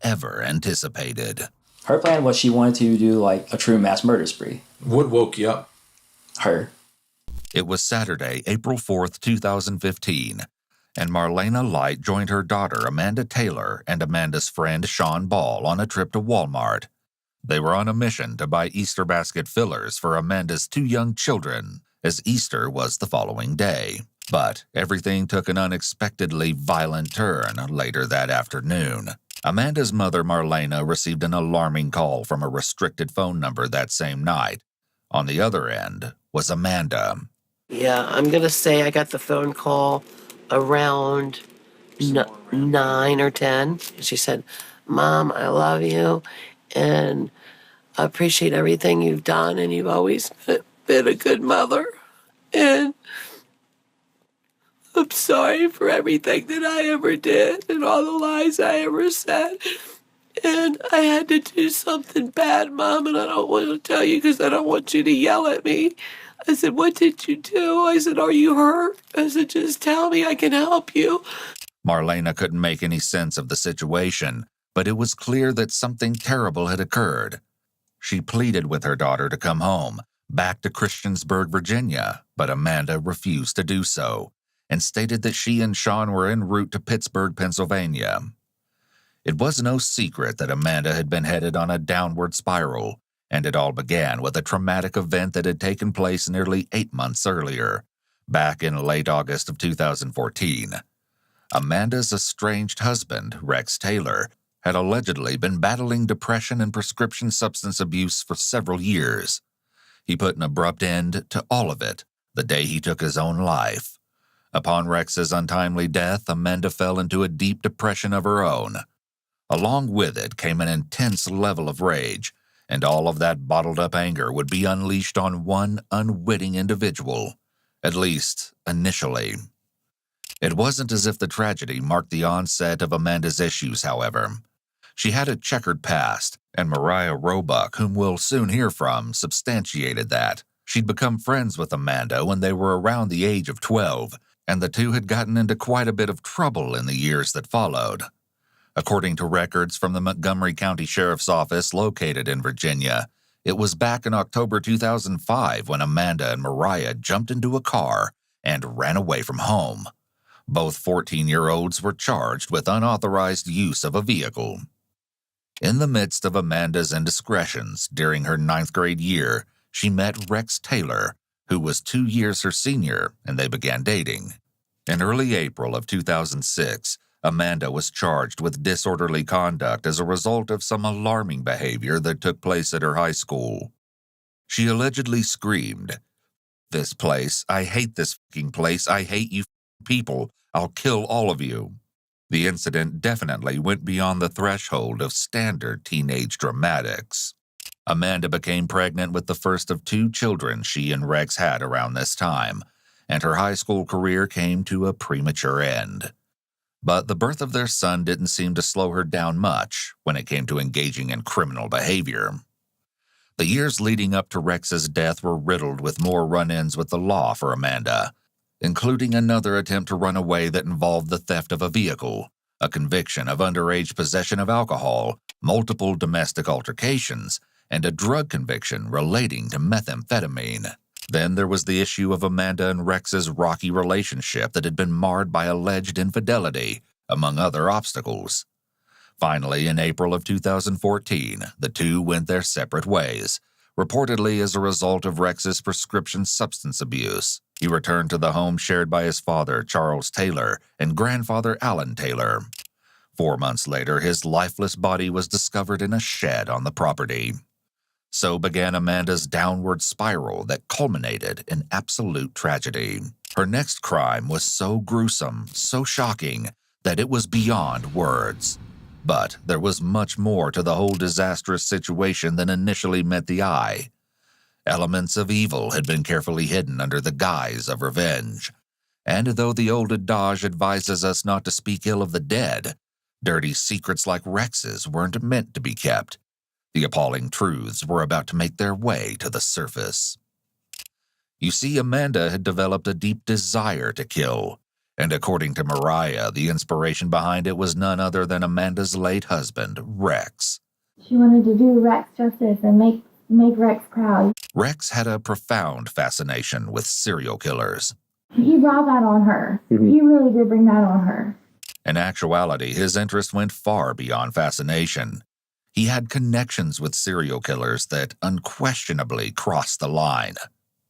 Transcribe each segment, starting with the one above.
ever anticipated. Her plan was she wanted to do like a true mass murder spree. What woke you up? Her. It was Saturday, April 4th, 2015, and Marlena Light joined her daughter Amanda Taylor and Amanda's friend Sean Ball on a trip to Walmart. They were on a mission to buy Easter basket fillers for Amanda's 2 young children, as Easter was the following day. But everything took an unexpectedly violent turn later that afternoon. Amanda's mother, Marlena, received an alarming call from a restricted phone number that same night. On the other end was Amanda. Yeah, I'm going to say I got the phone call around 9 or 10. She said, "Mom, I love you, and I appreciate everything you've done, and you've always been a good mother. And I'm sorry for everything that I ever did and all the lies I ever said. And I had to do something bad, Mom, and I don't want to tell you because I don't want you to yell at me." I said, "What did you do?" I said, "Are you hurt?" I said, "Just tell me, I can help you." Marlena couldn't make any sense of the situation, but it was clear that something terrible had occurred. She pleaded with her daughter to come home, back to Christiansburg, Virginia, but Amanda refused to do so, and stated that she and Sean were en route to Pittsburgh, Pennsylvania. It was no secret that Amanda had been headed on a downward spiral, and it all began with a traumatic event that had taken place nearly 8 months earlier, back in late August of 2014. Amanda's estranged husband, Rex Taylor, had allegedly been battling depression and prescription substance abuse for several years. He put an abrupt end to all of it the day he took his own life. Upon Rex's untimely death, Amanda fell into a deep depression of her own. Along with it came an intense level of rage, and all of that bottled-up anger would be unleashed on one unwitting individual, at least initially. It wasn't as if the tragedy marked the onset of Amanda's issues, however. She had a checkered past, and Mariah Roebuck, whom we'll soon hear from, substantiated that. She'd become friends with Amanda when they were around the age of 12, and the two had gotten into quite a bit of trouble in the years that followed. According to records from the Montgomery County Sheriff's Office located in Virginia, it was back in October 2005 when Amanda and Mariah jumped into a car and ran away from home. Both 14-year-olds were charged with unauthorized use of a vehicle. In the midst of Amanda's indiscretions during her 9th grade year, she met Rex Taylor, who was 2 years her senior, and they began dating. In early April of 2006, Amanda was charged with disorderly conduct as a result of some alarming behavior that took place at her high school. She allegedly screamed, "This place, I hate this fucking place, I hate you people, I'll kill all of you." The incident definitely went beyond the threshold of standard teenage dramatics. Amanda became pregnant with the first of 2 children she and Rex had around this time, and her high school career came to a premature end. But the birth of their son didn't seem to slow her down much when it came to engaging in criminal behavior. The years leading up to Rex's death were riddled with more run-ins with the law for Amanda, including another attempt to run away that involved the theft of a vehicle, a conviction of underage possession of alcohol, multiple domestic altercations, and a drug conviction relating to methamphetamine. Then there was the issue of Amanda and Rex's rocky relationship that had been marred by alleged infidelity, among other obstacles. Finally, in April of 2014, the two went their separate ways, reportedly as a result of Rex's prescription substance abuse. He returned to the home shared by his father, Charles Taylor, and grandfather, Alan Taylor. 4 months later, his lifeless body was discovered in a shed on the property. So began Amanda's downward spiral that culminated in absolute tragedy. Her next crime was so gruesome, so shocking, that it was beyond words. But there was much more to the whole disastrous situation than initially met the eye. Elements of evil had been carefully hidden under the guise of revenge. And though the old adage advises us not to speak ill of the dead, dirty secrets like Rex's weren't meant to be kept. The appalling truths were about to make their way to the surface. You see, Amanda had developed a deep desire to kill, And according to Mariah, the inspiration behind it was none other than Amanda's late husband, Rex. She wanted to do Rex justice and make Rex proud. Rex had a profound fascination with serial killers. He brought that on her. He really did bring that on her. In actuality, his interest went far beyond fascination. He had connections with serial killers that unquestionably crossed the line.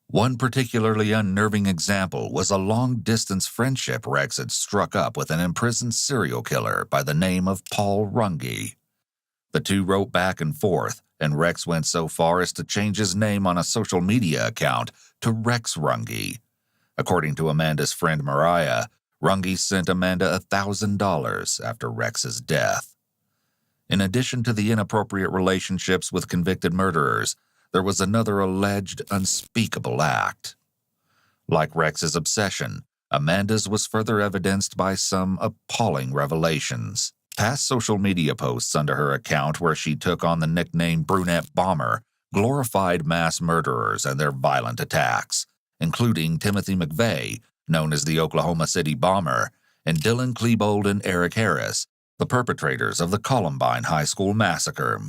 One particularly unnerving example was a long-distance friendship Rex had struck up with an imprisoned serial killer by the name of Paul Runge. The two wrote back and forth, and Rex went so far as to change his name on a social media account to Rex Runge. According to Amanda's friend Mariah, Runge sent Amanda $1,000 after Rex's death. In addition to the inappropriate relationships with convicted murderers, there was another alleged unspeakable act. Like Rex's obsession, Amanda's was further evidenced by some appalling revelations. Past social media posts under her account, where she took on the nickname Brunette Bomber, glorified mass murderers and their violent attacks, including Timothy McVeigh, known as the Oklahoma City Bomber, and Dylan Klebold and Eric Harris, the perpetrators of the Columbine High School massacre.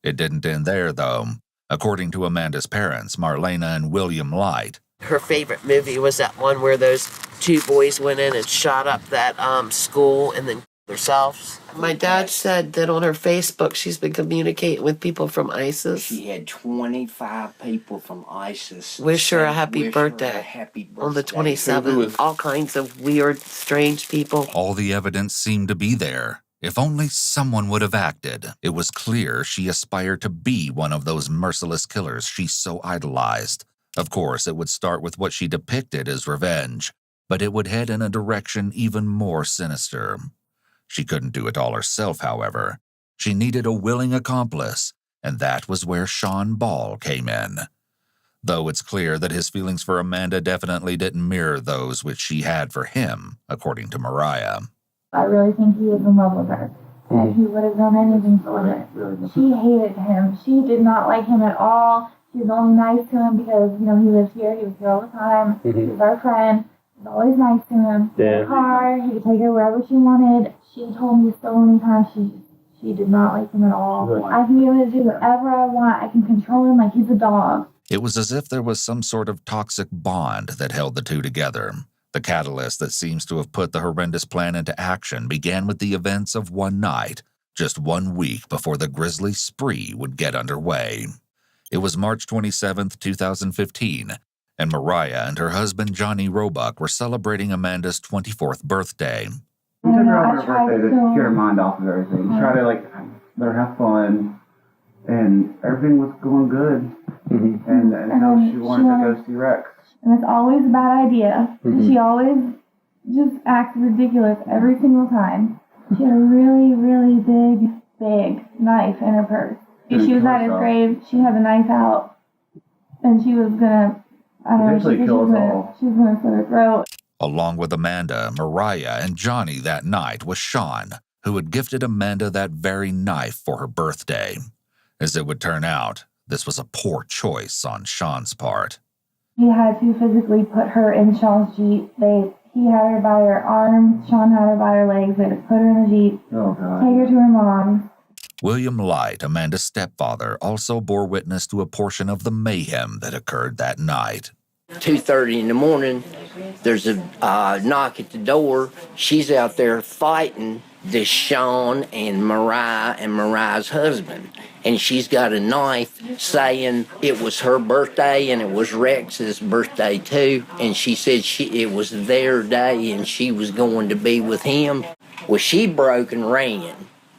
It didn't end there, though. According to Amanda's parents, Marlena and William Light, Her favorite movie was that one where those two boys went in and shot up that school and then themselves. My dad said that on her Facebook she's been communicating with people from ISIS. She had 25 people from ISIS. Wish her a happy wish her a birthday. happy birthday. On the 27th, all kinds of weird, strange people. all the evidence seemed to be there. If only someone would have acted. It was clear she aspired to be one of those merciless killers she so idolized. Of course, it would start with what she depicted as revenge, but it would head in a direction even more sinister. She couldn't do it all herself, however. She needed a willing accomplice, and that was where Sean Ball came in. Though it's clear that his feelings for Amanda definitely didn't mirror those which she had for him, according to Mariah. I really think he was in love with her. And he would have done anything for her. She hated him. She did not like him at all. She was only nice to him because, he lives here. He was here all the time. He was our friend. He was always nice to him. Yeah. In the car, he could take her wherever she wanted. She told me so many times she did not like him at all. Right. I can get him to do whatever I want. I can control him like he's a dog. It was as if there was some sort of toxic bond that held the two together. The catalyst that seems to have put the horrendous plan into action began with the events of one night, just 1 week before the grisly spree would get underway. It was March 27th, 2015, and Mariah and her husband Johnny Roebuck were celebrating Amanda's 24th birthday. We took her I on her tried birthday to so- get her mind off of everything. Try to let her have fun, and everything was going good. And until then she wanted to go see Rex. And it's always a bad idea. She always just acts ridiculous every single time. She had a really, really big knife in her purse. She was at his grave. She had the knife out, and she was gonna, I don't know, Eventually kill us all. she was gonna slit her throat. Along with Amanda, Mariah, and Johnny that night was Sean, who had gifted Amanda that very knife for her birthday. As it would turn out, this was a poor choice on Sean's part. He had to physically put her in Sean's Jeep. He had her by her arms. Sean had her by her legs. They had to put her in the Jeep, Oh, take God. her to her mom. William Light, Amanda's stepfather, also bore witness to a portion of the mayhem that occurred that night. 2:30 in the morning, there's a knock at the door. She's out there fighting this Sean and Mariah's husband. And she's got a knife saying it was her birthday and it was Rex's birthday too. And she said it was their day and she was going to be with him. Well, she broke and ran.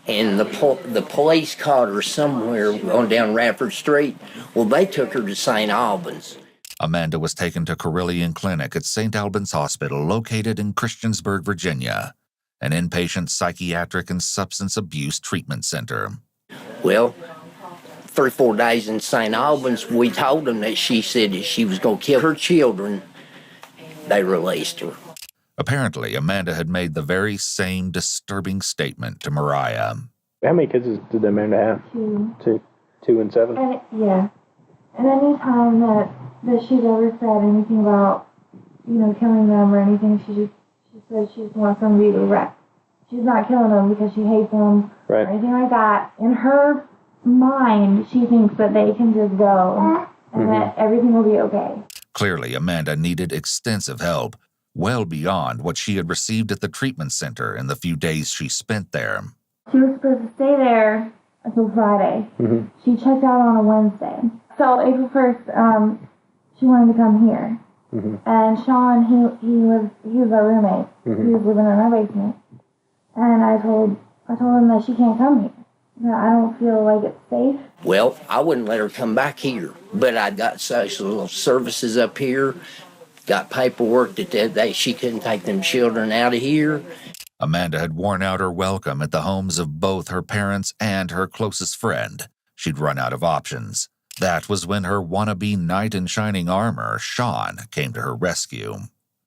And the police caught her somewhere on down Radford Street. Well, they took her to St. Albans. Amanda was taken to Carillion Clinic at St. Albans Hospital, located in Christiansburg, Virginia, an inpatient psychiatric and substance abuse treatment center. Well, 3 or 4 days in St. Albans, we told them that she said that she was going to kill her children. They released her. Apparently, Amanda had made the very same disturbing statement to Mariah. How many kids did Amanda have? 2. 2 and 7? And yeah. And any time that she's ever said anything about, killing them or anything, she So she just wants them to be wrecked. She's not killing them because she hates them or anything like that. In her mind, she thinks that they can just go and that everything will be okay. Clearly, Amanda needed extensive help, well beyond what she had received at the treatment center in the few days she spent there. She was supposed to stay there until Friday. She checked out on a Wednesday. So April 1st, she wanted to come here. And Sean, he was our roommate. He was living in our basement. And I told him that she can't come here. That I don't feel like it's safe. Well, I wouldn't let her come back here, but I got social services up here, got paperwork that she couldn't take them children out of here. Amanda had worn out her welcome at the homes of both her parents and her closest friend. She'd run out of options. That was when her wannabe knight in shining armor, Sean, came to her rescue.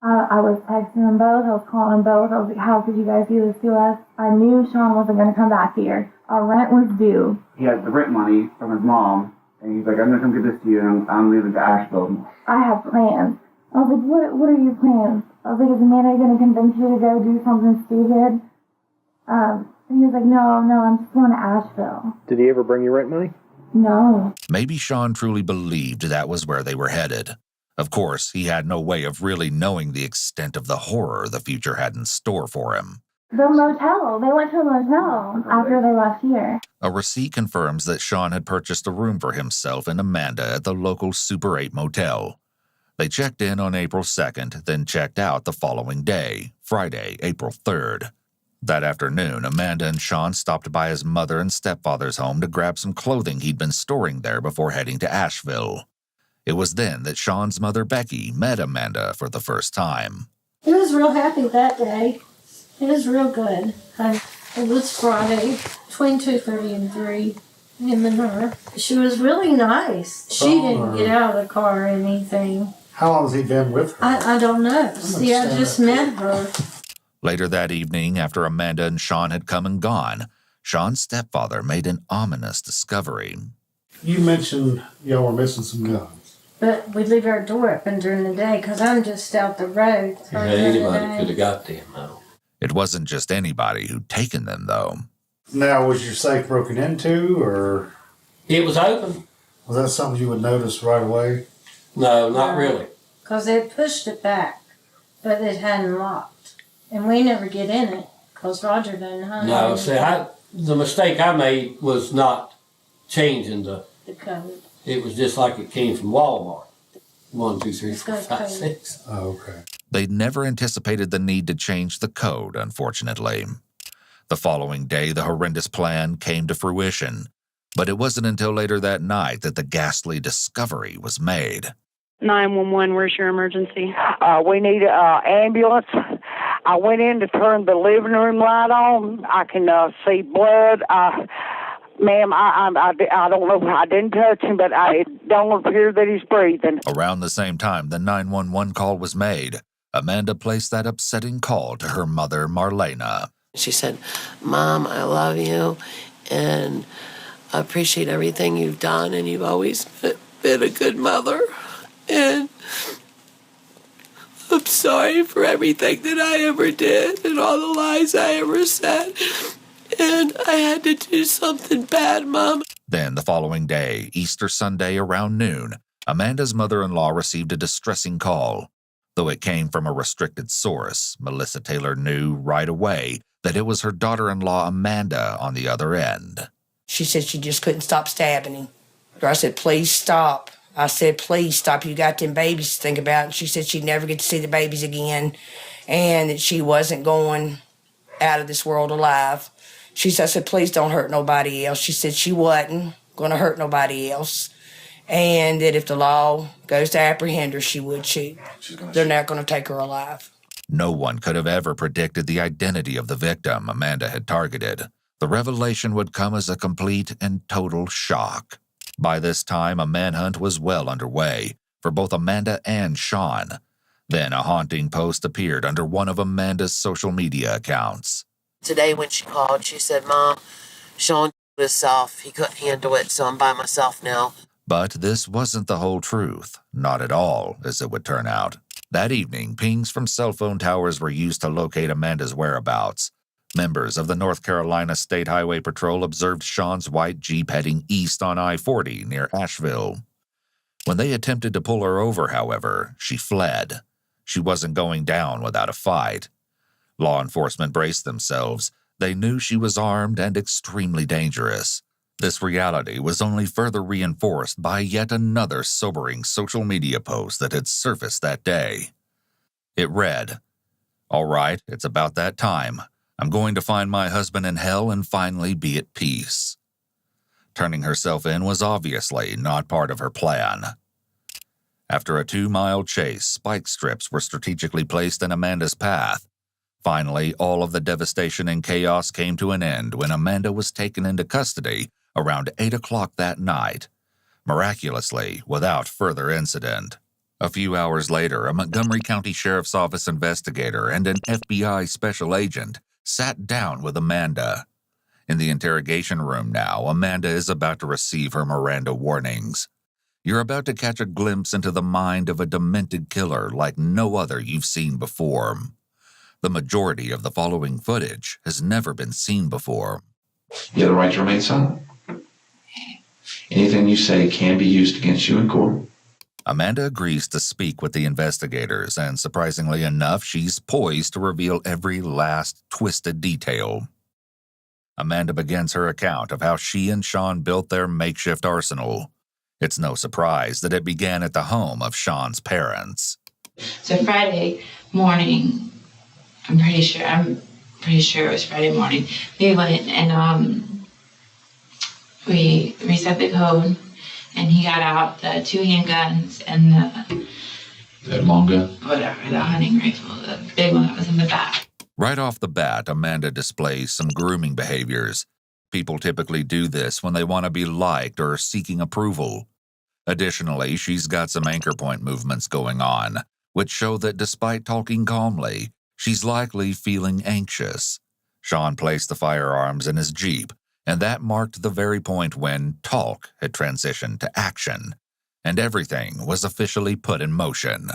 I was texting them both. I was calling them both. I was like, how could you guys do this to us? I knew Sean wasn't going to come back here. Our rent was due. He has the rent money from his mom, and he's like, I'm going to come get this to you, and I'm leaving to Asheville. I have plans. I was like, what are your plans? I was like, is Amanda going to convince you to go do something stupid? And he was like, no, I'm just going to Asheville. Did he ever bring you rent money? No. Maybe Sean truly believed that was where they were headed. Of course, he had no way of really knowing the extent of the horror the future had in store for him. The motel. They went to a motel after they left here. A receipt confirms that Sean had purchased a room for himself and Amanda at the local Super 8 motel. They checked in on April 2nd, then checked out the following day, Friday, April 3rd. That afternoon, Amanda and Sean stopped by his mother and stepfather's home to grab some clothing he'd been storing there before heading to Asheville. It was then that Sean's mother, Becky, met Amanda for the first time. He was real happy that day. It was real good. It was Friday, between 2:30 and 3, him and her. She was really nice. She didn't get out of the car or anything. How long has he been with her? I don't know. See, I just met her. Later that evening, after Amanda and Sean had come and gone, Sean's stepfather made an ominous discovery. You mentioned y'all were missing some guns. But we leave our door open during the day because I'm just out the road. Yeah, anybody could have got them, though. It wasn't just anybody who'd taken them, though. Now, was your safe broken into, or? It was open. Was that something you would notice right away? No, not really. Because they pushed it back, but it hadn't locked. And we never get in it because Roger doesn't hunt. No, see, the mistake I made was not changing the code. It was just like it came from Walmart. 1, 2, 3, 4, 5, 6. Oh, okay. They'd never anticipated the need to change the code, unfortunately. The following day, the horrendous plan came to fruition. But it wasn't until later that night that the ghastly discovery was made. 911, where's your emergency? We need an ambulance. I went in to turn the living room light on. I can see blood. Ma'am, I don't know. I didn't touch him, but it don't appear that he's breathing. Around the same time the 911 call was made, Amanda placed that upsetting call to her mother, Marlena. She said, Mom, I love you, and I appreciate everything you've done, and you've always been a good mother, and I'm sorry for everything that I ever did and all the lies I ever said. And I had to do something bad, Mom. Then the following day, Easter Sunday around noon, Amanda's mother-in-law received a distressing call. Though it came from a restricted source, Melissa Taylor knew right away that it was her daughter-in-law Amanda on the other end. She said she just couldn't stop stabbing him. I said, please stop. I said, please stop. You got them babies to think about. And she said she'd never get to see the babies again and that she wasn't going out of this world alive. I said, please don't hurt nobody else. She said she wasn't going to hurt nobody else. And that if the law goes to apprehend her, she would shoot. They're not going to take her alive. No one could have ever predicted the identity of the victim Amanda had targeted. The revelation would come as a complete and total shock. By this time, a manhunt was well underway for both Amanda and Sean. Then a haunting post appeared under one of Amanda's social media accounts. Today when she called, she said, Mom, Sean was off. He couldn't handle it, so I'm by myself now. But this wasn't the whole truth. Not at all, as it would turn out. That evening, pings from cell phone towers were used to locate Amanda's whereabouts. Members of the North Carolina State Highway Patrol observed Sean's white Jeep heading east on I-40 near Asheville. When they attempted to pull her over, however, she fled. She wasn't going down without a fight. Law enforcement braced themselves. They knew she was armed and extremely dangerous. This reality was only further reinforced by yet another sobering social media post that had surfaced that day. It read, "All right, it's about that time. I'm going to find my husband in hell and finally be at peace." Turning herself in was obviously not part of her plan. After a 2-mile chase, spike strips were strategically placed in Amanda's path. Finally, all of the devastation and chaos came to an end when Amanda was taken into custody around 8 o'clock that night, miraculously without further incident. A few hours later, a Montgomery County Sheriff's Office investigator and an FBI special agent sat down with Amanda. In the interrogation room now, Amanda is about to receive her Miranda warnings. You're about to catch a glimpse into the mind of a demented killer like no other you've seen before. The majority of the following footage has never been seen before. You have the right to remain silent. Anything you say can be used against you in court. Amanda agrees to speak with the investigators, and surprisingly enough, she's poised to reveal every last twisted detail. Amanda begins her account of how she and Sean built their makeshift arsenal. It's no surprise that it began at the home of Sean's parents. So Friday morning, I'm pretty sure it was Friday morning, we went and we reset the code, and he got out the 2 handguns and That long gun? whatever, the hunting rifle, the big one that was in the back. Right off the bat, Amanda displays some grooming behaviors. People typically do this when they want to be liked or seeking approval. Additionally, she's got some anchor point movements going on, which show that despite talking calmly, she's likely feeling anxious. Sean placed the firearms in his Jeep, and that marked the very point when talk had transitioned to action, and everything was officially put in motion.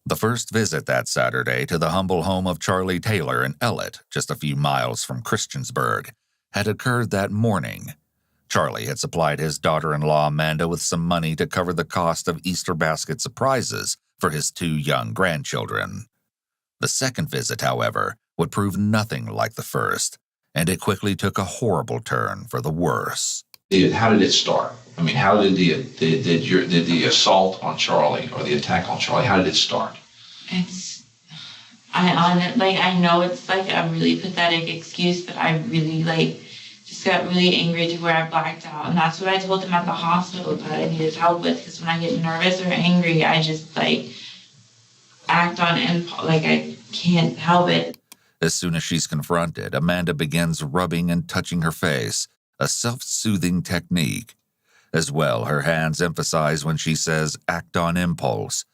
The first visit that Saturday to the humble home of Charlie Taylor in Ellett, just a few miles from Christiansburg, had occurred that morning. Charlie had supplied his daughter-in-law Amanda with some money to cover the cost of Easter basket surprises for his 2 young grandchildren. The second visit, however, would prove nothing like the first, and it quickly took a horrible turn for the worse. How did it start? I mean, how did the assault on Charlie or the attack on Charlie, how did it start? I know it's like a really pathetic excuse, but I really just got really angry to where I blacked out. And that's what I told him at the hospital that I needed help with, because when I get nervous or angry, I just act on impulse, I can't help it. As soon as she's confronted, Amanda begins rubbing and touching her face, a self-soothing technique. As well, her hands emphasize when she says act on impulse,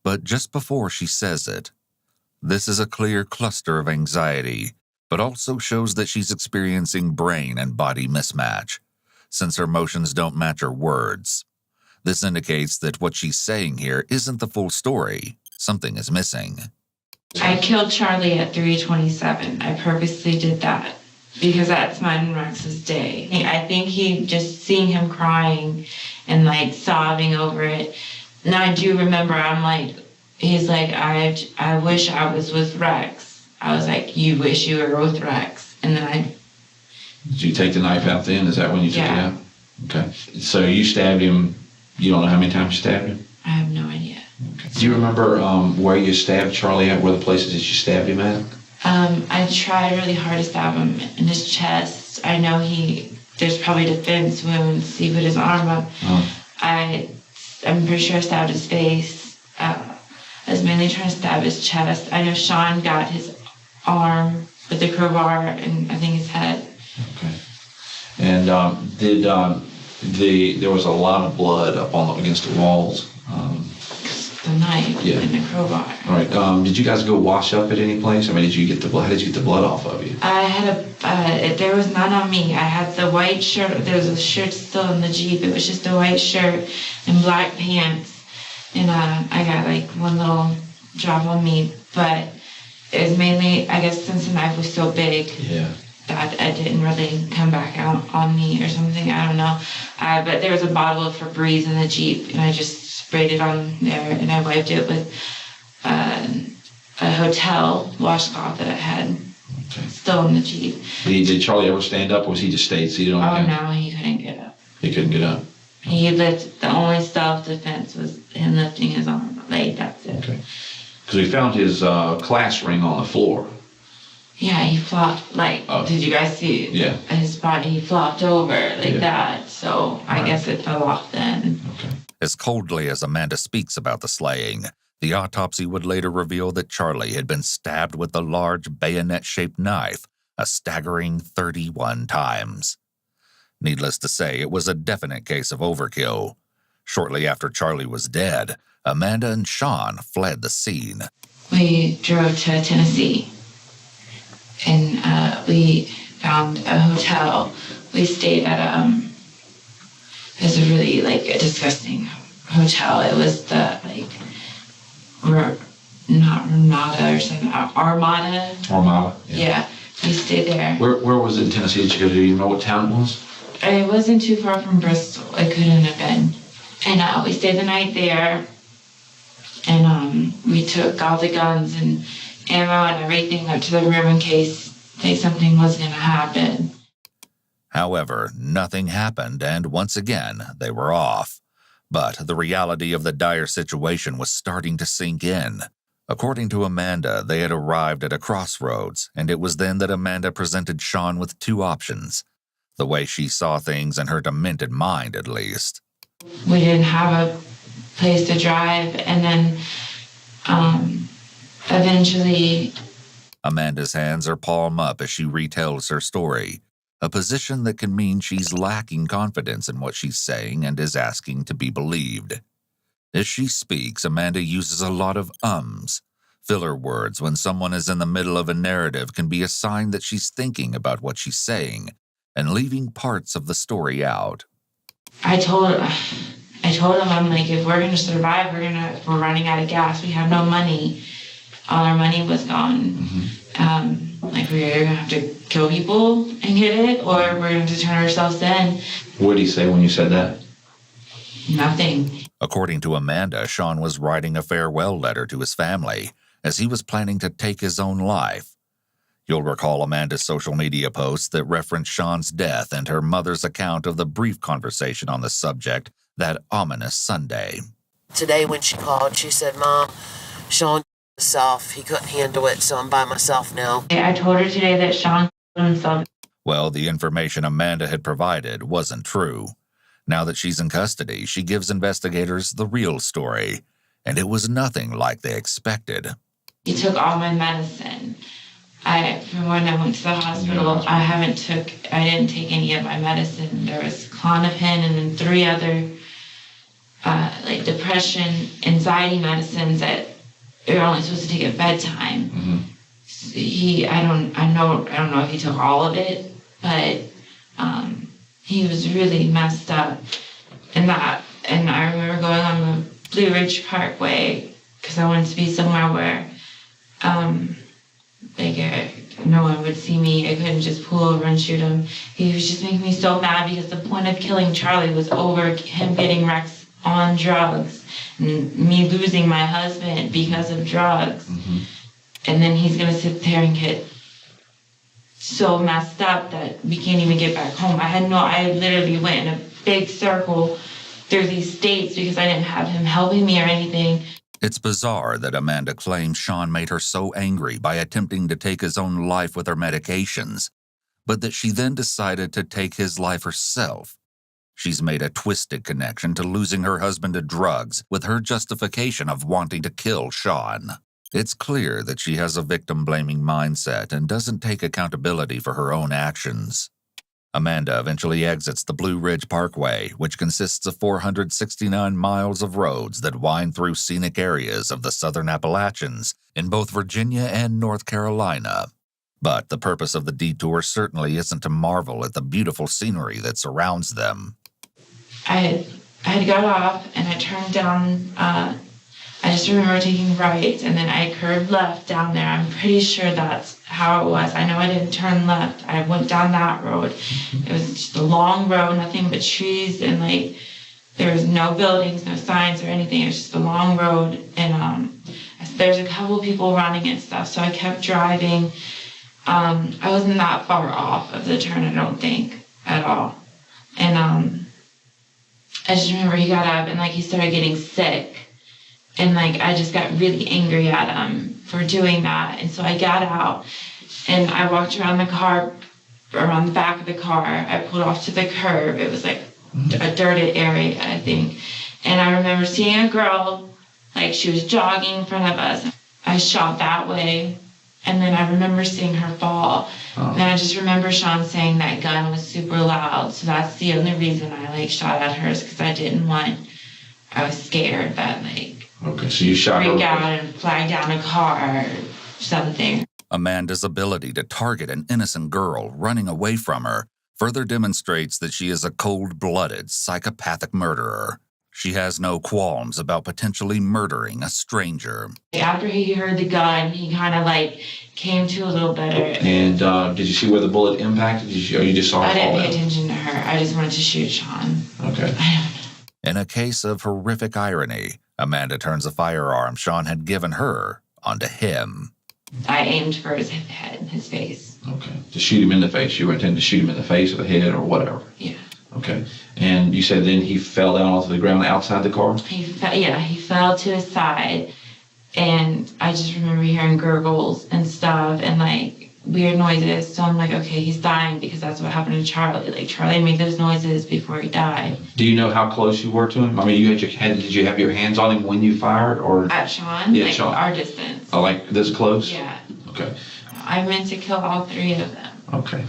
but just before she says it. This is a clear cluster of anxiety, but also shows that she's experiencing brain and body mismatch, since her motions don't match her words. This indicates that what she's saying here isn't the full story. Something is missing. I killed Charlie at 3:27. I purposely did that because that's mine and Rex's day. I think he just seeing him crying and sobbing over it. And I do remember, he's like, I wish I was with Rex. I was like, you wish you were with Rex. And then Did you take the knife out then? Is that when you took it out? Okay. So you stabbed him, you don't know how many times you stabbed him? I have no idea. Okay. Do you remember where you stabbed Charlie at, where the places that you stabbed him at? I tried really hard to stab him in his chest. I know there's probably defense wounds. He put his arm up. Oh. I'm pretty sure I stabbed his face. I was mainly trying to stab his chest. I know Sean got his arm with the crowbar and I think his head. Okay. And there was a lot of blood up against the walls. The knife and the crowbar. All right. Did you guys go wash up at any place? I mean, did you get the blood? How did you get the blood off of you? I had there was none on me. I had the white shirt. There was a shirt still in the Jeep. It was just a white shirt and black pants. And I got one little job on me, but it was mainly, I guess, since the knife was so big. Yeah. That it didn't really come back out on me or something. I don't know. But there was a bottle of Febreze in the Jeep, and I just sprayed it on there, and I wiped it with a hotel washcloth that I had still in the Jeep. Did Charlie ever stand up, or was he just stayed seated on the couch? No, he couldn't get up. He couldn't get up. The only self-defense was him lifting his arm. That's it. Okay. Because we found his class ring on the floor. Yeah, he flopped, did you guys see Yeah. his body? He flopped over that, so I guess it fell off then. Okay. As coldly as Amanda speaks about the slaying, the autopsy would later reveal that Charlie had been stabbed with the large bayonet-shaped knife a staggering 31 times. Needless to say, it was a definite case of overkill. Shortly after Charlie was dead, Amanda and Sean fled the scene. We drove to Tennessee, and we found a hotel. We stayed at it was a really a disgusting hotel. It was the not Ramada or something, Armada. Armada. Yeah, we stayed there. Where was it in Tennessee that you go to? Do you know what town it was? It wasn't too far from Bristol. It couldn't have been. And we stayed the night there, and we took all the guns and ammo and everything up to the room in case something was going to happen. However, nothing happened, and once again, they were off. But the reality of the dire situation was starting to sink in. According to Amanda, they had arrived at a crossroads, and it was then that Amanda presented Sean with two options. The way she saw things in her demented mind, at least. We didn't have a place to drive, and then eventually... Amanda's hands are palm up as she retells her story, a position that can mean she's lacking confidence in what she's saying and is asking to be believed. As she speaks, Amanda uses a lot of ums. Filler words when someone is in the middle of a narrative can be a sign that she's thinking about what she's saying and leaving parts of the story out. I told him, I'm like, if we're going to survive, we're running out of gas. We have no money. All our money was gone. Mm-hmm. We're either going to have to kill people and get it, or we're going to turn ourselves in. What did he say when you said that? Nothing. According to Amanda, Sean was writing a farewell letter to his family as he was planning to take his own life. You'll recall Amanda's social media posts that referenced Sean's death and her mother's account of the brief conversation on the subject that ominous Sunday. Today when she called, she said, "Mom, Sean himself. He couldn't handle it, so I'm by myself now." I told her today that Sean killed himself. Well, the information Amanda had provided wasn't true. Now that she's in custody, she gives investigators the real story, and it was nothing like they expected. He took all my medicine. From when I went to the hospital, I didn't take any of my medicine. There was Klonopin and then 3 other depression, anxiety medicines that you're only supposed to take at bedtime. Mm-hmm. I don't know if he took all of it, but he was really messed up. And I remember going on the Blue Ridge Parkway because I wanted to be somewhere where no one would see me. I couldn't just pull over and shoot him. He was just making me so mad because the point of killing Charlie was over him getting Rex on drugs and me losing my husband because of drugs. Mm-hmm. And then he's going to sit there and get so messed up that we can't even get back home. I literally went in a big circle through these states because I didn't have him helping me or anything. It's bizarre that Amanda claims Sean made her so angry by attempting to take his own life with her medications, but that she then decided to take his life herself. She's made a twisted connection to losing her husband to drugs with her justification of wanting to kill Sean. It's clear that she has a victim-blaming mindset and doesn't take accountability for her own actions. Amanda eventually exits the Blue Ridge Parkway, which consists of 469 miles of roads that wind through scenic areas of the Southern Appalachians in both Virginia and North Carolina. But the purpose of the detour certainly isn't to marvel at the beautiful scenery that surrounds them. I had got off and I I just remember taking right, and then I curved left down there. I'm pretty sure that's how it was. I know I didn't turn left. I went down that road. It was just a long road, nothing but trees, and like there was no buildings, no signs or anything. It was just a long road, and there's a couple people running and stuff. So I kept driving. I wasn't that far off of the turn, I don't think, at all. And I just remember he got up and like he started getting sick. And like I just got really angry at him for doing that. And so I got out and I walked around the car, around the back of the car. I pulled off to the curb. It was like a dirted area, I think. And I remember seeing a girl, like she was jogging in front of us. I shot that way. And then I remember seeing her fall. Oh. And I just remember Sean saying that gun was super loud. So that's the only reason I like shot at her, is because I was scared that like, okay, so you shot her. Freak out and flag down a car or something. Amanda's ability to target an innocent girl running away from her further demonstrates that she is a cold-blooded, psychopathic murderer. She has no qualms about potentially murdering a stranger. After he heard the gun, he kind of like came to a little better. And did you see where the bullet impacted? Or you just saw her I didn't fall pay down? attention to her. I just wanted to shoot Sean. Okay. In a case of horrific irony, Amanda turns a firearm Sean had given her onto him. I aimed for his head and his face. Okay. To shoot him in the face. You were intending to shoot him in the face or the head or whatever? Yeah. Okay. And you said then he fell down onto the ground outside the car? He fell to his side. And I just remember hearing gurgles and stuff and like weird noises. So I'm like, okay, he's dying because that's what happened to Charlie. Like Charlie made those noises before he died. Do you know how close you were to him? I mean, did you have your hands on him when you fired, or At Sean? Yeah, like Sean. Our distance. Oh, like this close? Yeah. Okay. I meant to kill all three of them. Okay.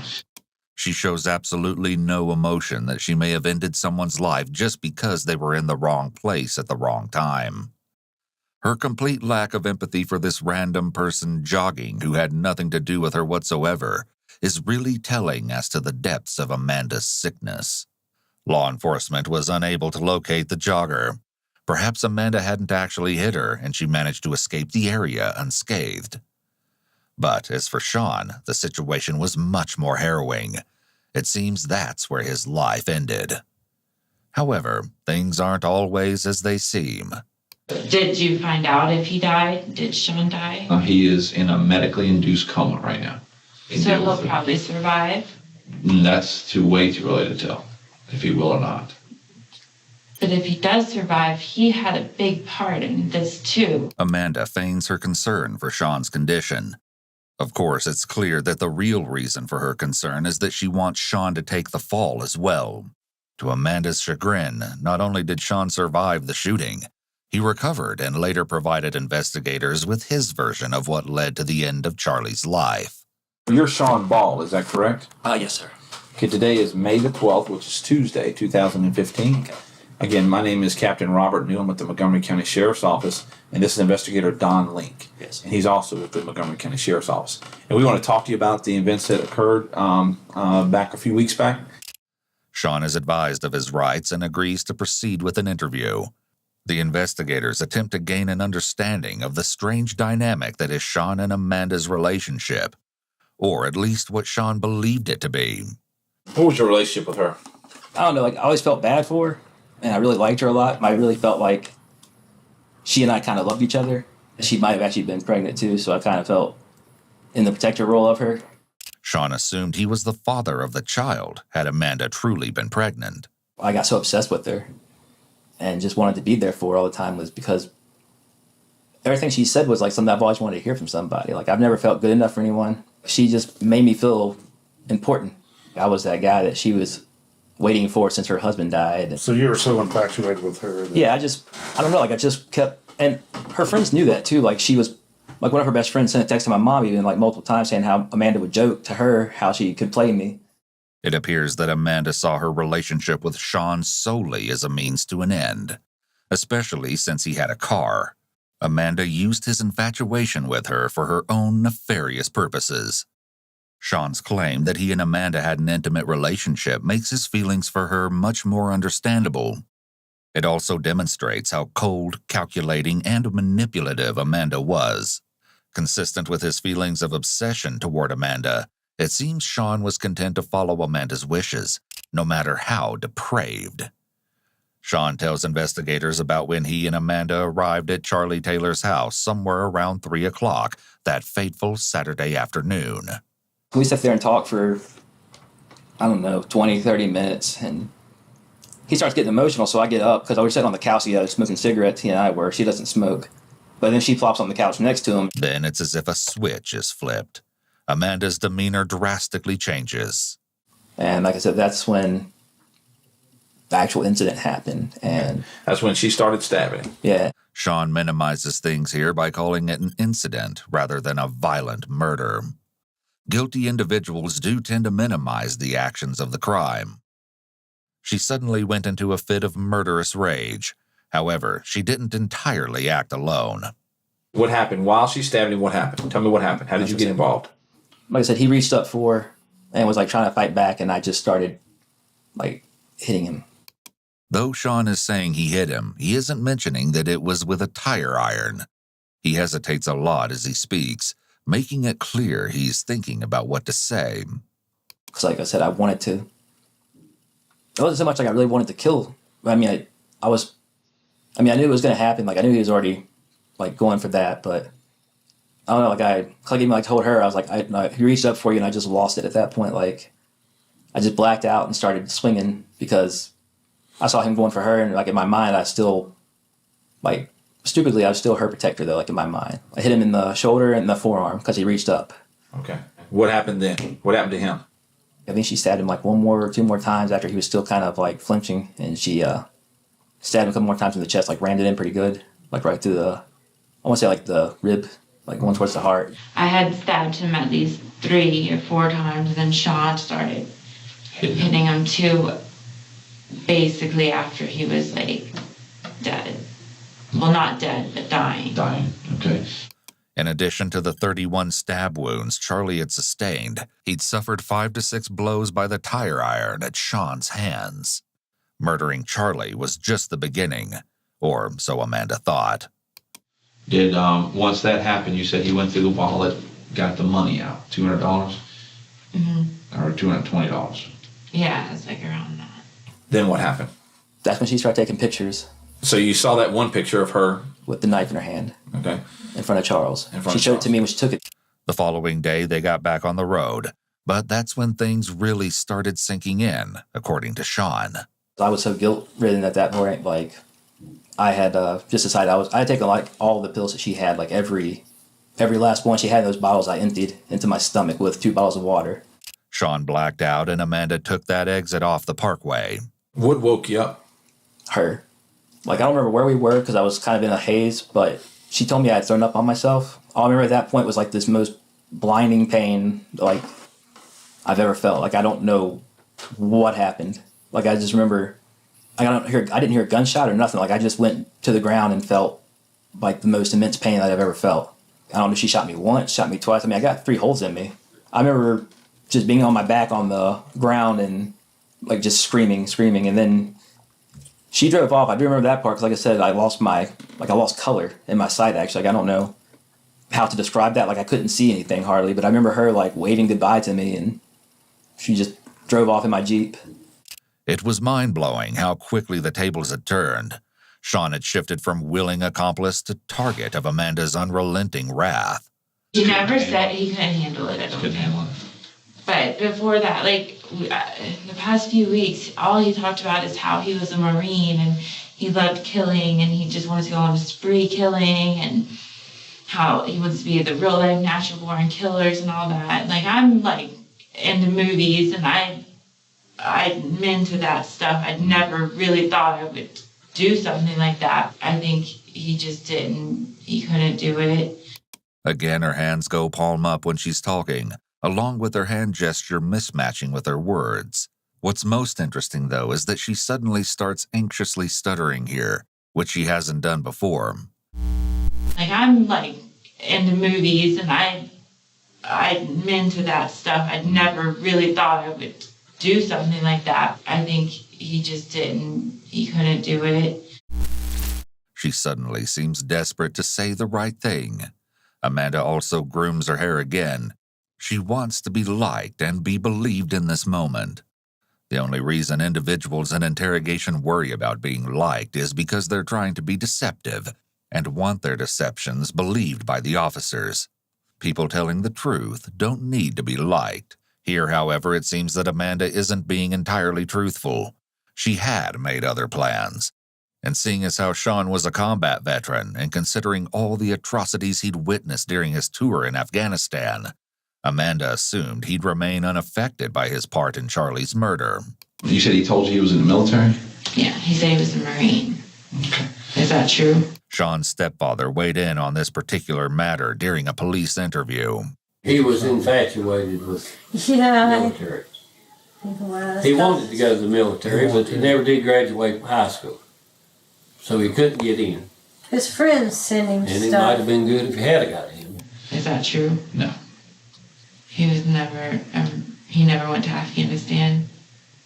She shows absolutely no emotion that she may have ended someone's life just because they were in the wrong place at the wrong time. Her complete lack of empathy for this random person jogging who had nothing to do with her whatsoever is really telling as to the depths of Amanda's sickness. Law enforcement was unable to locate the jogger. Perhaps Amanda hadn't actually hit her and she managed to escape the area unscathed. But as for Sean, the situation was much more harrowing. It seems that's where his life ended. However, things aren't always as they seem. Did you find out if he died? Did Sean die? He is in a medically induced coma right now. So he'll probably survive. That's way too early to tell if he will or not. But if he does survive, he had a big part in this too. Amanda feigns her concern for Sean's condition. Of course, it's clear that the real reason for her concern is that she wants Sean to take the fall as well. To Amanda's chagrin, not only did Sean survive the shooting, he recovered and later provided investigators with his version of what led to the end of Charlie's life. You're Sean Ball, is that correct? Yes, sir. Okay, today is May the 12th, which is Tuesday, 2015. Okay. Again, my name is Captain Robert Newman with the Montgomery County Sheriff's Office, and this is Investigator Don Link. Yes. And he's also with the Montgomery County Sheriff's Office. And we want to talk to you about the events that occurred back a few weeks back. Sean is advised of his rights and agrees to proceed with an interview. The investigators attempt to gain an understanding of the strange dynamic that is Sean and Amanda's relationship, or at least what Sean believed it to be. What was your relationship with her? I don't know, like I always felt bad for her, and I really liked her a lot. I really felt like she and I kind of loved each other. She might have actually been pregnant too, so I kind of felt in the protector role of her. Sean assumed he was the father of the child, had Amanda truly been pregnant. I got so obsessed with her and just wanted to be there for her all the time was because everything she said was like something I've always wanted to hear from somebody. Like I've never felt good enough for anyone. She just made me feel important. I was that guy that she was waiting for since her husband died. So you were so infatuated with her? Yeah, I don't know, like I just kept, and her friends knew that too. Like she was, like one of her best friends sent a text to my mom even like multiple times saying how Amanda would joke to her how she could play me. It appears that Amanda saw her relationship with Sean solely as a means to an end, especially since he had a car. Amanda used his infatuation with her for her own nefarious purposes. Sean's claim that he and Amanda had an intimate relationship makes his feelings for her much more understandable. It also demonstrates how cold, calculating, and manipulative Amanda was. Consistent with his feelings of obsession toward Amanda, it seems Sean was content to follow Amanda's wishes, no matter how depraved. Sean tells investigators about when he and Amanda arrived at Charlie Taylor's house somewhere around 3 o'clock that fateful Saturday afternoon. We sat there and talked for, 20, 30 minutes, and he starts getting emotional, so I get up, because I was sitting on the couch, smoking cigarettes, he and I were. She doesn't smoke. But then she flops on the couch next to him. Then it's as if a switch is flipped. Amanda's demeanor drastically changes. And like I said, that's when the actual incident happened. And that's when she started stabbing him. Yeah. Sean minimizes things here by calling it an incident rather than a violent murder. Guilty individuals do tend to minimize the actions of the crime. She suddenly went into a fit of murderous rage. However, she didn't entirely act alone. What happened? While she stabbed him, what happened? Tell me what happened. How did you get involved? Like I said, he reached up for her and was trying to fight back, and I just started hitting him. Though Sean is saying he hit him, he isn't mentioning that it was with a tire iron. He hesitates a lot as he speaks, making it clear he's thinking about what to say. Because like I said, I wanted to. It wasn't so much I really wanted to kill. I knew it was going to happen. I knew he was already going for that, but I don't know. I even told her, I was he reached up for you, and I just lost it at that point. I just blacked out and started swinging because I saw him going for her, and in my mind, I still, stupidly, I was still her protector though. In my mind, I hit him in the shoulder and the forearm because he reached up. Okay. What happened then? What happened to him? I think she stabbed him one more or two more times after he was still kind of flinching, and she stabbed him a couple more times in the chest, rammed it in pretty good, right through the, I want to say the rib, going towards the heart. I had stabbed him at least 3 or 4 times, and then Sean started hitting him too, basically after he was dead. Well, not dead, but dying. Dying, okay. In addition to the 31 stab wounds Charlie had sustained, he'd suffered 5 to 6 blows by the tire iron at Sean's hands. Murdering Charlie was just the beginning, or so Amanda thought. Did, once that happened, you said he went through the wallet, got the money out, $200? Mm-hmm. Or $220? Yeah, it's around that. Then what happened? That's when she started taking pictures. So you saw that one picture of her? With the knife in her hand. Okay. In front of Charles. She showed it to me when she took it. The following day, they got back on the road, but that's when things really started sinking in, according to Sean. I was so guilt-ridden at that point, I had just decided I had taken all the pills that she had, every last one she had in those bottles I emptied into my stomach with 2 bottles of water. Sean blacked out and Amanda took that exit off the parkway. What woke you up? Her. I don't remember where we were because I was kind of in a haze, but she told me I had thrown up on myself. All I remember at that point was this most blinding pain I've ever felt. I don't know what happened. I just remember I didn't hear a gunshot or nothing. I just went to the ground and felt the most immense pain that I've ever felt. I don't know if she shot me once, shot me twice. I got 3 holes in me. I remember just being on my back on the ground and just screaming. And then she drove off. I do remember that part because, like I said, I lost color in my sight, actually. I don't know how to describe that. I couldn't see anything hardly, but I remember her, waving goodbye to me, and she just drove off in my Jeep. It was mind-blowing how quickly the tables had turned. Sean had shifted from willing accomplice to target of Amanda's unrelenting wrath. He never said he couldn't handle it. Couldn't handle it. But before that, the past few weeks, all he talked about is how he was a Marine and he loved killing and he just wanted to go on a spree killing and how he wants to be the real life natural born killers and all that. I'm into movies and I'm into that stuff. I never really thought I would do something like that. I think he just he couldn't do it. Again, her hands go palm up when she's talking, along with her hand gesture mismatching with her words. What's most interesting, though, is that she suddenly starts anxiously stuttering here, which she hasn't done before. I'm into movies and I'm into that stuff. I never really thought I would do something like that. I think he just didn't. He couldn't do it. She suddenly seems desperate to say the right thing. Amanda also grooms her hair again. She wants to be liked and be believed in this moment. The only reason individuals in interrogation worry about being liked is because they're trying to be deceptive and want their deceptions believed by the officers. People telling the truth don't need to be liked. Here, however, it seems that Amanda isn't being entirely truthful. She had made other plans. And seeing as how Sean was a combat veteran and considering all the atrocities he'd witnessed during his tour in Afghanistan, Amanda assumed he'd remain unaffected by his part in Charlie's murder. You said he told you he was in the military? Yeah, he said he was a Marine. Okay. Is that true? Sean's stepfather weighed in on this particular matter during a police interview. He was infatuated with Yeah. military. He was. He wanted to go to the military, but he never did graduate from high school. So he couldn't get in. His friends sent him And it stuff. might have been good if he had got in. Is that true? No. He was never, he never went to Afghanistan.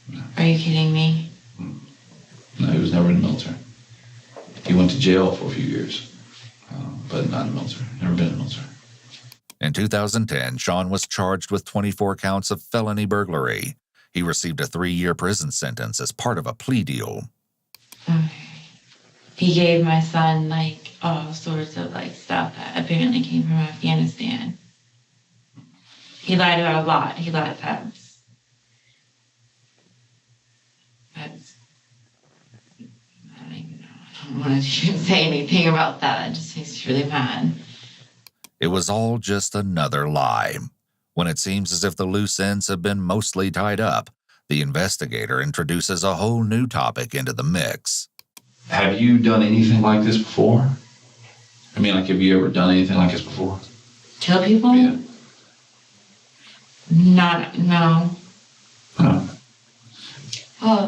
No. Are you kidding me? No, he was never in the military. He went to jail for a few years, but not in the military. Never been in the military. In 2010, Sean was charged with 24 counts of felony burglary. He received a 3-year prison sentence as part of a plea deal. He gave my son, like, all sorts of, like, stuff that apparently came from Afghanistan. He lied about a lot. He lied that's I don't even know. I don't want to even say anything about that. It just makes me really mad. It was all just another lie. When it seems as if the loose ends have been mostly tied up, the investigator introduces a whole new topic into the mix. Have you done anything like this before? I mean, like, have you ever done anything like this before? Kill people? Yeah. No.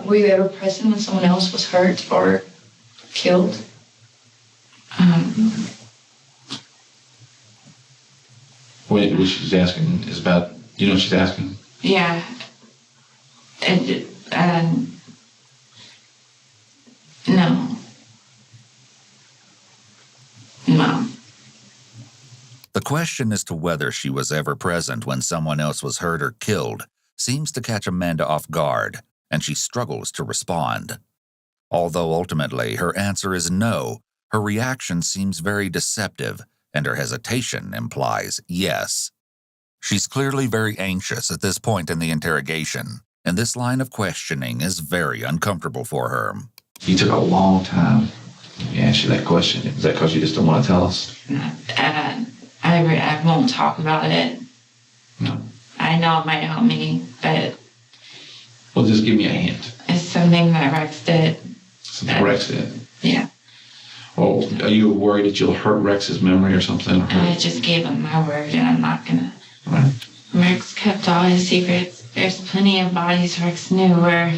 Were you ever present when someone else was hurt or killed? What she's asking is about, you know what she's asking? Yeah. No. No. The question as to whether she was ever present when someone else was hurt or killed seems to catch Amanda off guard, and she struggles to respond. Although ultimately her answer is no, her reaction seems very deceptive, and her hesitation implies yes. She's clearly very anxious at this point in the interrogation, and this line of questioning is very uncomfortable for her. You took a long time to answer that question. Is that because you just don't want to tell us? I won't talk about it. No. I know it might help me, but... Well, just give me a hint. It's something that Rex did. Something Rex did? Yeah. Well, are you worried that you'll hurt Rex's memory or something? I just gave him my word, and I'm not gonna... Right. Rex kept all his secrets. There's plenty of bodies Rex knew where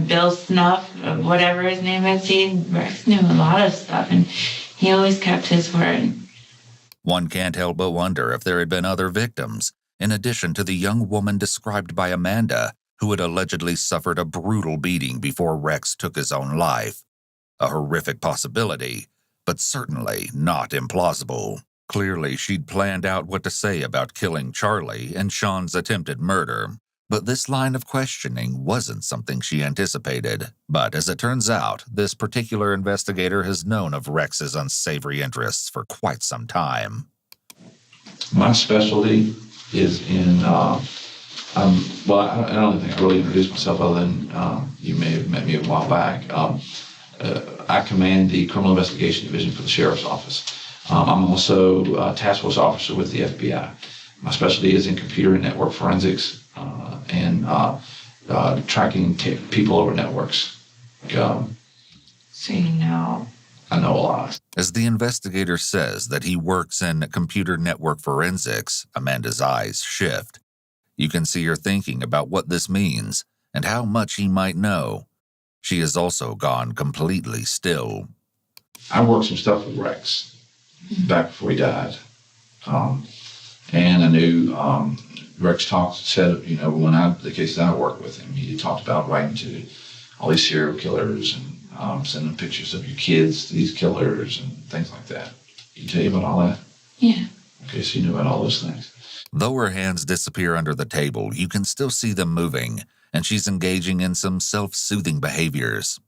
Bill Snuff, or whatever his name is, Rex knew a lot of stuff, and he always kept his word. One can't help but wonder if there had been other victims, in addition to the young woman described by Amanda, who had allegedly suffered a brutal beating before Rex took his own life. A horrific possibility, but certainly not implausible. Clearly, she'd planned out what to say about killing Charlie and Sean's attempted murder, but this line of questioning wasn't something she anticipated. But as it turns out, this particular investigator has known of Rex's unsavory interests for quite some time. My specialty is in, I don't think I really introduced myself other than you may have met me a while back. I command the Criminal Investigation Division for the Sheriff's Office. I'm also a task force officer with the FBI. My specialty is in computer and network forensics and tracking people over networks. So you know. I know a lot. As the investigator says that he works in computer network forensics, Amanda's eyes shift. You can see her thinking about what this means and how much he might know. She has also gone completely still. I worked some stuff with Rex back before he died. And I knew Rex said, when the cases I worked with him, he talked about writing to all these serial killers and sending pictures of your kids to these killers and things like that. He tell you about all that? Yeah. Okay, so you knew about all those things. Though her hands disappear under the table, you can still see them moving, and she's engaging in some self-soothing behaviors.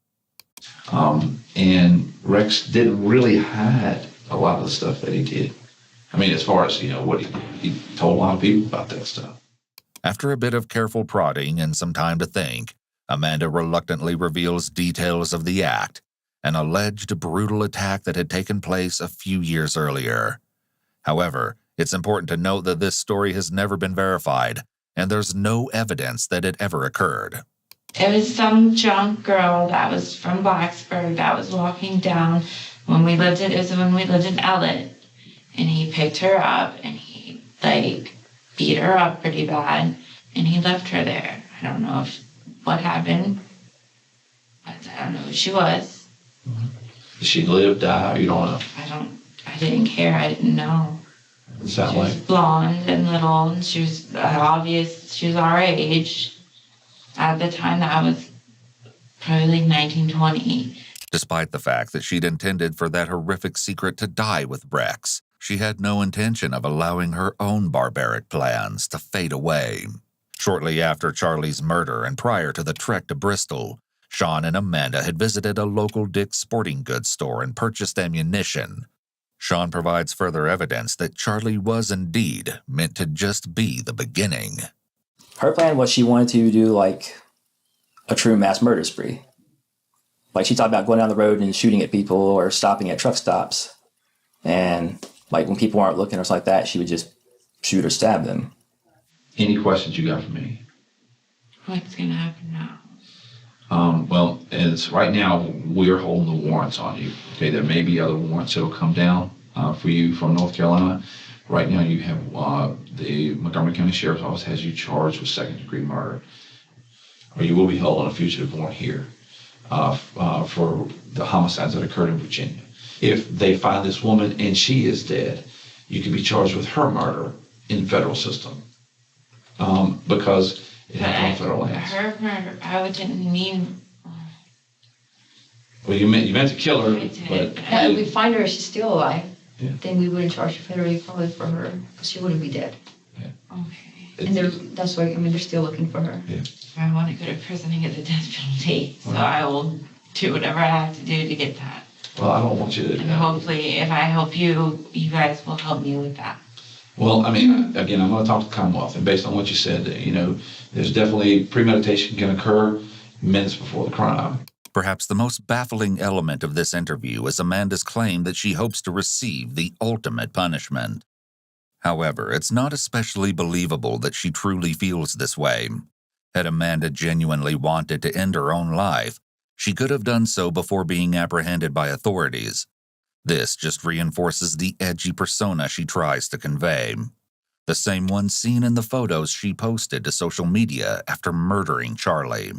And Rex didn't really hide a lot of the stuff that he did. I mean, as far as, what he told a lot of people about that stuff. After a bit of careful prodding and some time to think, Amanda reluctantly reveals details of the act, an alleged brutal attack that had taken place a few years earlier. However, it's important to note that this story has never been verified, and there's no evidence that it ever occurred. It was some drunk girl that was from Blacksburg that was walking down when we lived in Ellett, and he picked her up and he beat her up pretty bad, and he left her there. I don't know what happened. I don't know who she was. Did she live, die? You don't know. I didn't care. I didn't know. Sound She was blonde and little, and she was she was our age. At the time, that was probably 1920. Despite the fact that she'd intended for that horrific secret to die with Rex, she had no intention of allowing her own barbaric plans to fade away. Shortly after Charlie's murder and prior to the trek to Bristol, Sean and Amanda had visited a local Dick's sporting goods store and purchased ammunition. Sean provides further evidence that Charlie was indeed meant to just be the beginning. Her plan was she wanted to do like a true mass murder spree. Like she talked about going down the road and shooting at people or stopping at truck stops. And like when people aren't looking or something like that, she would just shoot or stab them. Any questions you got for me? What's going to happen now? Well, as right now, we're holding the warrants on you. Okay, there may be other warrants that will come down for you from North Carolina. Right now, you have the Montgomery County Sheriff's Office has you charged with second-degree murder, or you will be held on a fugitive warrant here for the homicides that occurred in Virginia. If they find this woman and she is dead, you can be charged with her murder in the federal system because it happened on federal lands. Her murder, I didn't mean. Well, you meant to kill her, but If we find her, she's still alive, yeah. then we wouldn't charge you federally probably for her, because she wouldn't be dead. Yeah. Okay. And that's why, they're still looking for her. Yeah. I want to go to prison and get the death penalty, so I will do whatever I have to do to get that. Well, I don't want you to. And hopefully, if I help you, you guys will help me with that. Well, I mean, again, I'm going to talk to the Commonwealth, and based on what you said, there's definitely premeditation can occur minutes before the crime. Perhaps the most baffling element of this interview is Amanda's claim that she hopes to receive the ultimate punishment. However, it's not especially believable that she truly feels this way. Had Amanda genuinely wanted to end her own life, she could have done so before being apprehended by authorities. This just reinforces the edgy persona she tries to convey, the same one seen in the photos she posted to social media after murdering Charlie.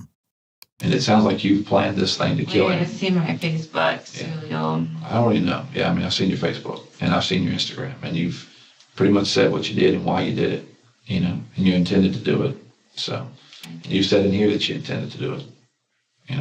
And it sounds like you've planned this thing to kill You're him. going to see my Facebook, so you'll... I already know. Yeah, I mean, I've seen your Facebook, and I've seen your Instagram, and you've pretty much said what you did and why you did it, and you intended to do it. So you said in here that you intended to do it, I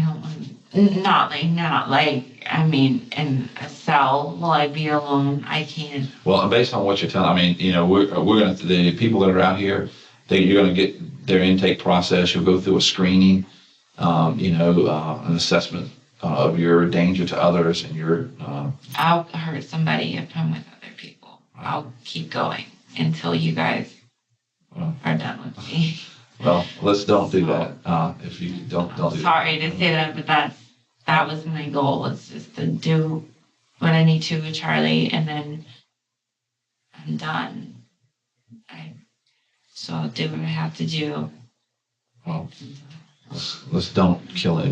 don't want, not like, I mean, in a cell, will I be alone? I can't. Well, based on what you're telling, I mean, we're going to, the people that are out here, you're going to get their intake process. You'll go through a screening, an assessment of your danger to others and your... I'll hurt somebody if I'm with other people. I'll keep going until you guys are done with me. Well, let's don't do that. If you don't do that. Sorry to say that, but that was my goal, was just to do what I need to with Charlie, and then I'm done. So I'll do what I have to do. Well, let's don't kill him.